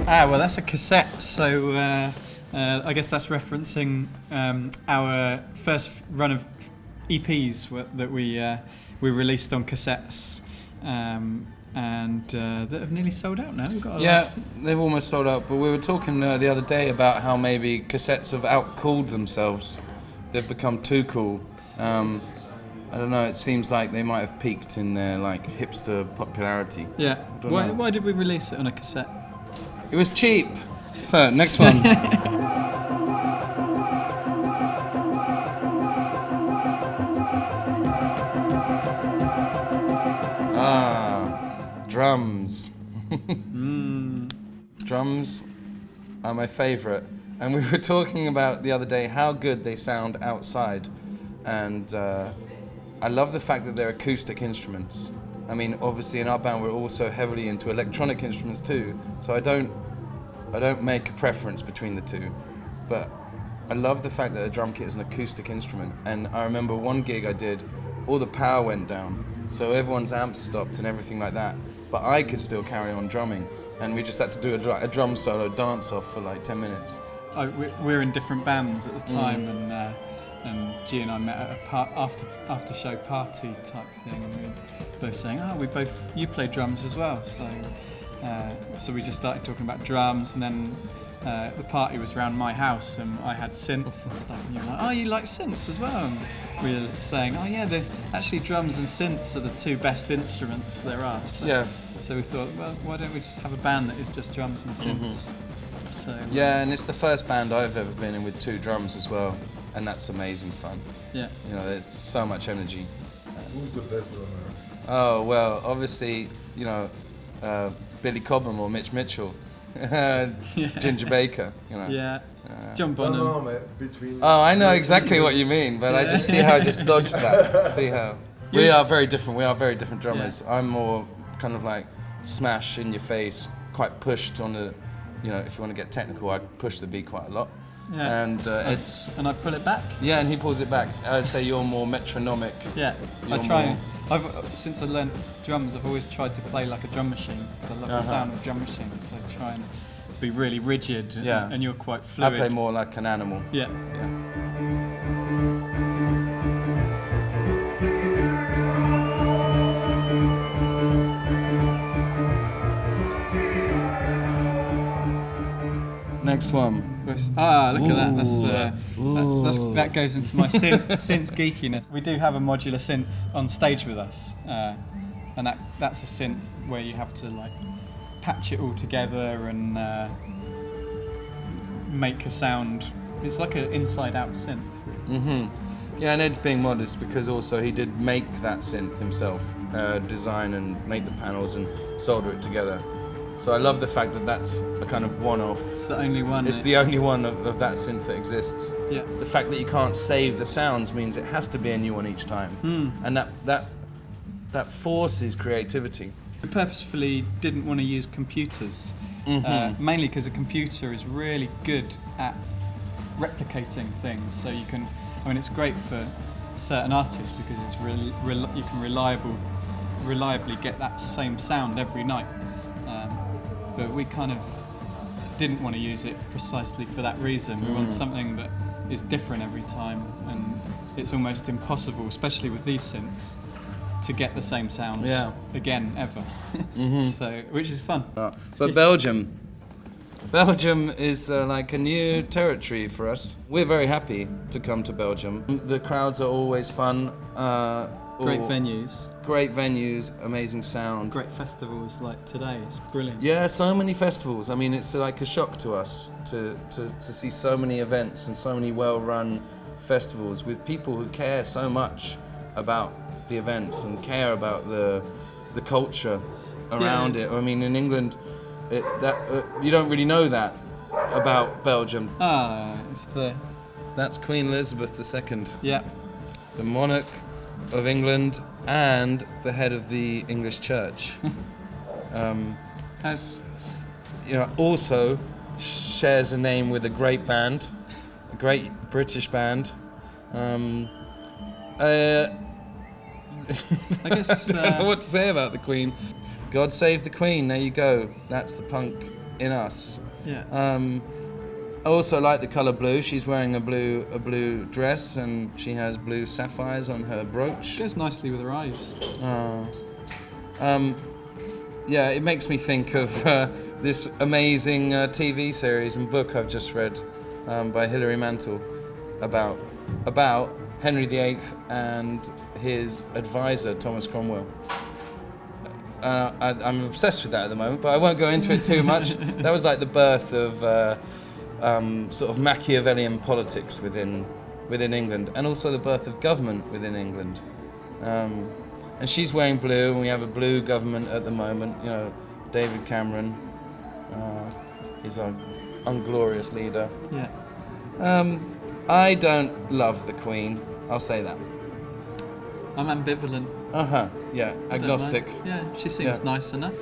Well, that's a cassette, so I guess that's referencing our first run of EPs that we released on cassettes, and that have nearly sold out now. We've got they've almost sold out, but we were talking the other day about how maybe cassettes have outcooled themselves. They've become too cool. I don't know, it seems like they might have peaked in their like hipster popularity. Yeah. Why did we release it on a cassette? It was cheap. So, next one. Drums. Drums are my favourite. And we were talking about the other day how good they sound outside. And I love the fact that they're acoustic instruments. I mean, obviously in our band we're also heavily into electronic instruments too, so I don't make a preference between the two. But I love the fact that a drum kit is an acoustic instrument. And I remember one gig I did, all the power went down, so everyone's amps stopped and everything like that. But I could still carry on drumming, and we just had to do a drum solo dance off for like 10 minutes. We were in different bands at the time, and G and I met at a after show party type thing, and we were both saying, you play drums as well, so we just started talking about drums, and then the party was around my house and I had synths and stuff, and you were like, you like synths as well, and we were saying, actually drums and synths are the two best instruments there are, so we thought, well, why don't we just have a band that is just drums and synths. So, and it's the first band I've ever been in with two drums as well, and that's amazing fun. Yeah. You know, there's so much energy. Who's the best drummer? Oh, well, obviously, Billy Cobham or Mitch Mitchell. Ginger Baker, Yeah. John Bonham. No, between. Oh, I know exactly what you mean, but I just see how I just dodged that. See how we are very different. We are very different drummers. Yeah. I'm more kind of like smash in your face, quite pushed on the. If you want to get technical, I push the beat quite a lot. Yeah. And and I pull it back. Yeah, and he pulls it back. I'd say you're more metronomic. Yeah, I try. Since I learnt drums, I've always tried to play like a drum machine because I love the sound of drum machines. So I try and be really rigid. And you're quite fluid. I play more like an animal. Yeah. Next one. Look at that. That goes into my synth geekiness. We do have a modular synth on stage with us, and that's a synth where you have to like patch it all together and make a sound. It's like an inside-out synth. Really. Mm-hmm. Yeah, and Ed's being modest because also he did make that synth himself, design and make the panels and solder it together. So I love the fact that that's a kind of one-off. It's the only one. It's the only one of that synth that exists. Yeah. The fact that you can't save the sounds means it has to be a new one each time, and that forces creativity. We purposefully didn't want to use computers, mainly because a computer is really good at replicating things. So you can, it's great for certain artists because it's you can reliably get that same sound every night. But we kind of didn't want to use it precisely for that reason. We want something that is different every time, and it's almost impossible, especially with these synths, to get the same sound again ever. So, which is fun. But Belgium is like a new territory for us. We're very happy to come to Belgium. The crowds are always fun. Great venues, amazing sound. Great festivals like today, it's brilliant. Yeah, so many festivals. I mean, it's like a shock to us to see so many events and so many well-run festivals with people who care so much about the events and care about the culture around it. I mean, in England, you don't really know that about Belgium. That's Queen Elizabeth II. Yeah. The monarch of England and the head of the English Church. Also shares a name with a great band, a great British band. I guess I don't know what to say about the Queen. God save the Queen. There you go. That's the punk in us. Yeah. I also like the colour blue. She's wearing a blue dress, and she has blue sapphires on her brooch. Goes nicely with her eyes. Yeah, it makes me think of this amazing TV series and book I've just read by Hilary Mantel about Henry VIII and his advisor Thomas Cromwell. I'm obsessed with that at the moment, but I won't go into it too much. That was like the birth of sort of Machiavellian politics within England, and also the birth of government within England. And she's wearing blue, and we have a blue government at the moment. You know, David Cameron is our unglorious leader. Yeah. I don't love the Queen. I'll say that. I'm ambivalent. Yeah, I don't agnostic. know. Yeah, she seems Yeah. nice enough.